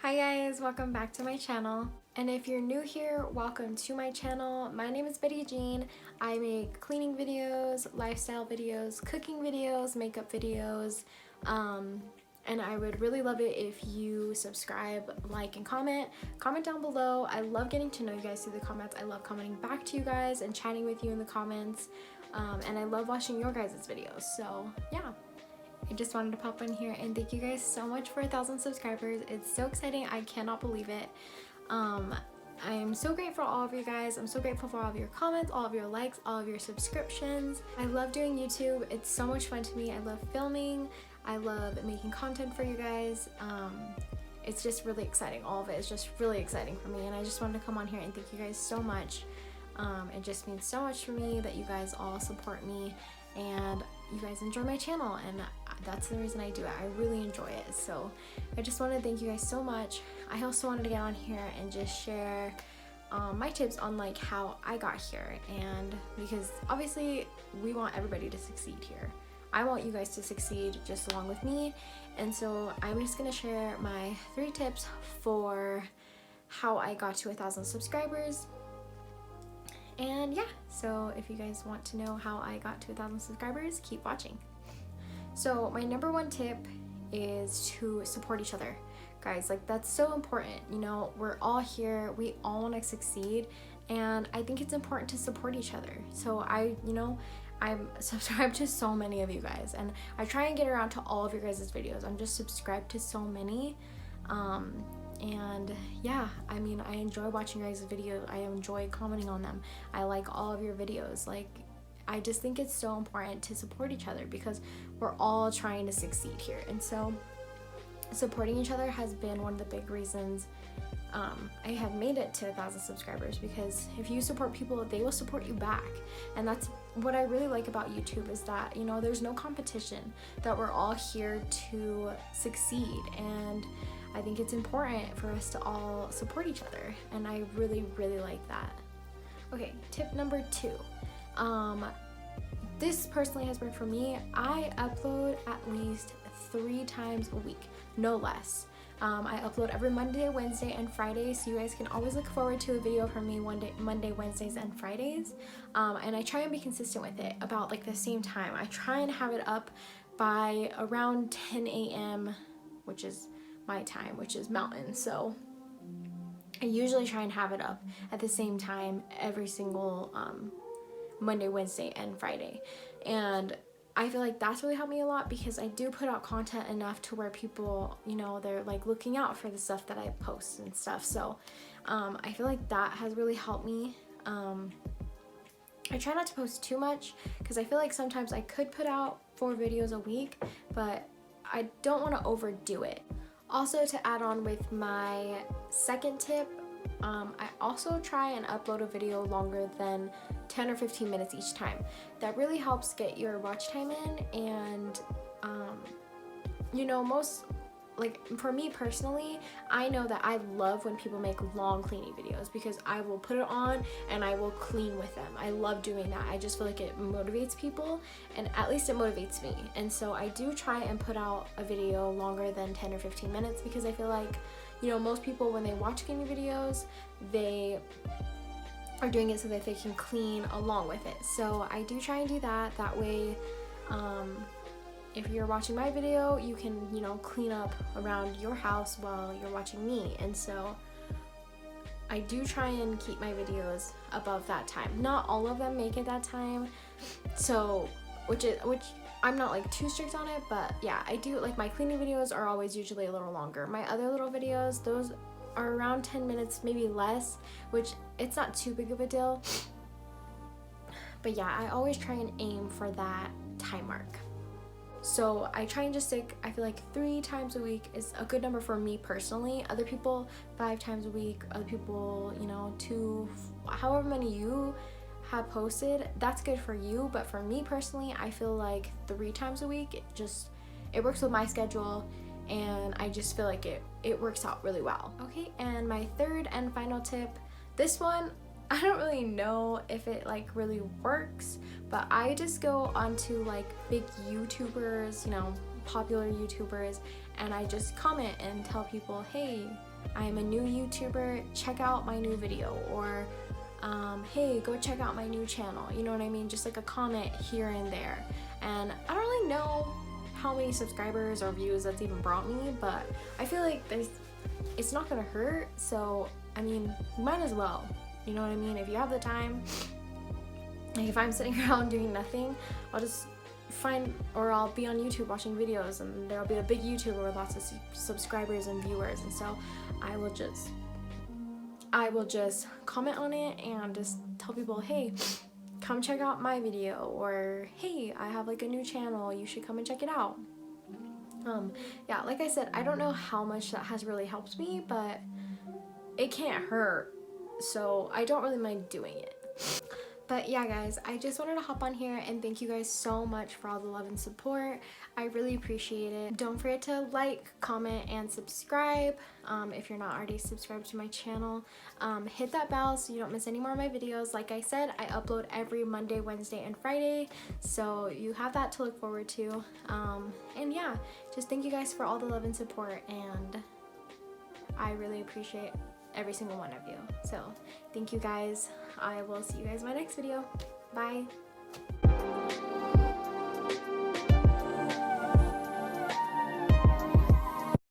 Hi guys, welcome back to my channel. And if you're new here, welcome to my channel. My name is Betty Jean. I make cleaning videos, lifestyle videos, cooking videos, makeup videos, and I would really love it if you subscribe, like, and comment. Comment down below. I love getting to know you guys through the comments. I love commenting back to you guys and chatting with you in the comments, and I love watching your guys' videos. So yeah, I just wanted to pop in here and thank you guys so much for 1,000 subscribers. It's so exciting. I cannot believe it. I am so grateful for all of you guys. I'm so grateful for all of your comments, all of your likes, all of your subscriptions. I love doing YouTube. It's so much fun to me. I love filming. I love making content for you guys. It's just really exciting. All of it is just really exciting for me, and I just wanted to come on here and thank you guys so much. It just means so much for me that you guys all support me and you guys enjoy my channel, and that's the reason I do it. I really enjoy it. So I just want to thank you guys so much. I also wanted to get on here and just share my tips on like how I got here, and because obviously we want everybody to succeed here. I want you guys to succeed just along with me, and so I'm just gonna share my 3 tips for how I got to 1,000 subscribers. And yeah, so if you guys want to know how I got to 1,000 subscribers, keep watching. So my number 1 tip is to support each other. Guys, like, that's so important. You know, we're all here, we all want to succeed, and I think it's important to support each other. So I'm subscribed to so many of you guys, and I try and get around to all of your guys' videos. I'm just subscribed to so many. And yeah, I mean, I enjoy watching your guys' videos. I enjoy commenting on them. I like all of your videos. Like, I just think it's so important to support each other because we're all trying to succeed here. And so supporting each other has been one of the big reasons I have made it to 1,000 subscribers, because if you support people, they will support you back. And that's what I really like about YouTube, is that, you know, there's no competition, that we're all here to succeed. And I think it's important for us to all support each other, and I really, really like that. Okay, tip number 2. This personally has worked for me. I upload at least 3 times a week, no less. I upload every Monday, Wednesday, and Friday, so you guys can always look forward to a video from me Monday, Wednesdays, and Fridays. And I try and be consistent with it about like the same time. I try and have it up by around 10 a.m., which is my time, which is mountain. So I usually try and have it up at the same time every single Monday, Wednesday, and Friday. And I feel like that's really helped me a lot, because I do put out content enough to where people, you know, they're like looking out for the stuff that I post and stuff. So I feel like that has really helped me. I try not to post too much, because I feel like sometimes I could put out 4 videos a week, but I don't want to overdo it. Also, to add on with my 2nd tip, I also try and upload a video longer than 10 or 15 minutes each time. That really helps get your watch time in, and you know, for me personally, I know that I love when people make long cleaning videos, because I will put it on and I will clean with them. I love doing that. I just feel like it motivates people, and at least it motivates me. And so I do try and put out a video longer than 10 or 15 minutes, because I feel like, you know, most people, when they watch cleaning videos, they are doing it so that they can clean along with it. So I do try and do that. That way, if you're watching my video, you can, you know, clean up around your house while you're watching me. And so I do try and keep my videos above that time. Not all of them make it that time, so which I'm not like too strict on it, but yeah, I do, like, my cleaning videos are always usually a little longer. My other little videos, those are around 10 minutes, maybe less, which it's not too big of a deal. But yeah, I always try and aim for that time mark. So I try and just stick, I feel like 3 times a week is a good number for me personally. Other people, 5 times a week. Other people, you know, 2, however many you have posted, that's good for you. But for me personally, I feel like 3 times a week, it works with my schedule, and I just feel like it works out really well. Okay, and my 3rd and final tip, this one, I don't really know if it like really works, but I just go onto like big YouTubers, you know, popular YouTubers, and I just comment and tell people, hey, I'm a new YouTuber, check out my new video, or hey, go check out my new channel, you know what I mean? Just like a comment here and there. And I don't really know how many subscribers or views that's even brought me, but I feel like it's not gonna hurt, so I mean, might as well, you know what I mean? If you have the time, like if I'm sitting around doing nothing, I'll just I'll be on YouTube watching videos, and there'll be a big YouTuber with lots of subscribers and viewers, and so I will just comment on it and just tell people, hey, come check out my video, or hey, I have like a new channel, you should come and check it out. Yeah, like I said, I don't know how much that has really helped me, but it can't hurt, so I don't really mind doing it. But yeah, guys, I just wanted to hop on here and thank you guys so much for all the love and support. I really appreciate it. Don't forget to like, comment, and subscribe if you're not already subscribed to my channel. Hit that bell so you don't miss any more of my videos. Like I said, I upload every Monday, Wednesday, and Friday, so you have that to look forward to. And yeah, just thank you guys for all the love and support, and I really appreciate every single one of you. So thank you guys. I will see you guys in my next video. Bye.